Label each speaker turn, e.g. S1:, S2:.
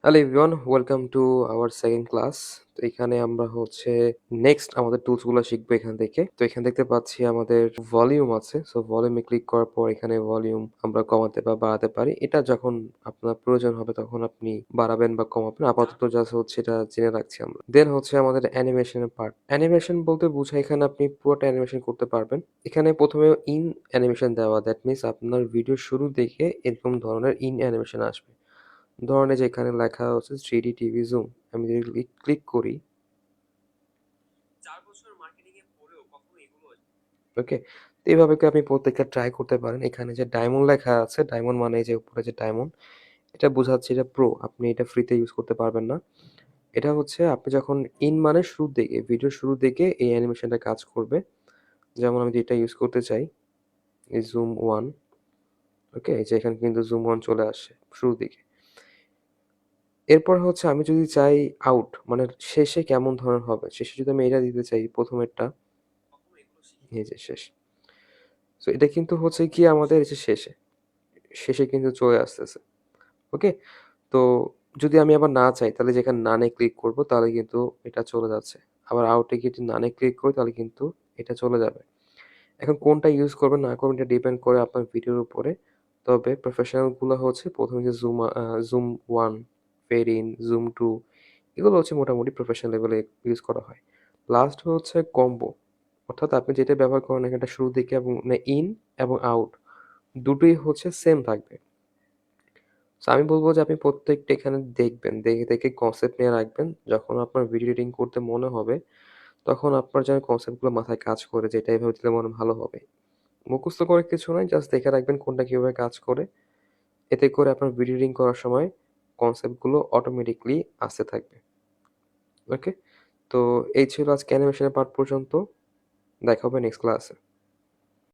S1: Hello everyone, welcome to our second class. তো এখানে আমরা নেক্সট আমাদের টুলসগুলো শিখবো এখান থেকে। তো এখানে দেখতে পাচ্ছি আমাদের ভলিউম আছে। সো ভলিউমে ক্লিক করার পর এখানে ভলিউম আমরা কমাতে বা বাড়াতে পারি। এটা যখন আপনার প্রয়োজন হবে তখন আপনি বাড়াবেন বা কমাবেন। আপাতত জাস্ট এটা জেনে রাখছি আমরা। দেন আমাদের অ্যানিমেশনের পার্ট। অ্যানিমেশন বলতে বোঝায় এখানে আপনি পুরোটা অ্যানিমেশন করতে পারবেন। এখানে প্রথমে ইন অ্যানিমেশন দেওয়া। দ্যাট মিনস আপনার ভিডিওর শুরু থেকে এরকম ধরনের ইন অ্যানিমেশন আসবে। ধরেন এই যে এখানে লেখা হচ্ছে 3D টিভি জুম। আমি যদি ক্লিক করি, ওকে? তো এভাবে করে আপনি প্রত্যেকটা ট্রাই করতে পারেন। এখানে যে ডায়মন্ড লেখা আছে, ডায়মন্ড মানে এই যে উপরে যে ডায়মন্ড, এটা বোঝাচ্ছে এটা প্রো। আপনি এটা ফ্রিতে ইউজ করতে পারবেন না। এটা আপনি যখন ইন মানে শুরুর দিকে, ভিডিওর শুরুর দিকে এই অ্যানিমেশনটা কাজ করবে। যেমন আমি যেটা ইউজ করতে চাই, এই জুম 1, ওকে? এই যে এখানে কিন্তু জুম 1 চলে আসছে শুরুর দিকে। এরপর আমি যদি চাই আউট মানে শেষে কেমন ধরনের হবে, শেষে যদি আমি এটা দিতে চাই প্রথমেরটা, এই যে শেষ। সো এটা কিন্তু কি আমাদের এই যে শেষে কিন্তু চলে আসতেছে। ওকে? তো যদি আমি আবার না চাই তাহলে যেখানে নানে ক্লিক করব তাহলে কিন্তু এটা চলে যাচ্ছে। আবার আউটে গিয়ে যদি নানে ক্লিক করি তাহলে কিন্তু এটা চলে যাবে। এখন কোনটা ইউজ করবেন না করবেন এটা ডিপেন্ড করে আপনার ভিডিওর উপরে। তবে প্রফেশনাল গুলো ১ম যে জুম 1, ফেড ইন, জুম 2 এগুলো মোটামুটি প্রফেশনাল লেভেলে ইউজ করা হয়। Last combo. অর্থাৎ আপনি যেটা ব্যবহার করেন এখানটা শুরুর দিকে এবং মানে ইন এবং আউট দুটোই সেম থাকবে। সো আমি বলব যে আপনি প্রত্যেকটা এখানে দেখবেন। দেখে কনসেপ্ট নিয়ে রাখবেন। যখন আপনার ভিডিও এডিটিং করতে মনে হবে, তখন আপনার যেন কনসেপ্টগুলো মাথায় কাজ করে যে এটা এভাবে দিলে মনে হয় ভালো হবে। মুখস্থ করে কিছু নয়, জাস্ট দেখে রাখবেন কোনটা কিভাবে কাজ করে। এতে করে আপনার ভিডিও এডিটিং করার সময় কনসেপ্টগুলো অটোমেটিক্যালি আসতে থাকবে। ওকে? তো এই ছিল আজকে অ্যানিমেশনের পার্ট পর্যন্ত। দেখা হবে নেক্সট ক্লাসে।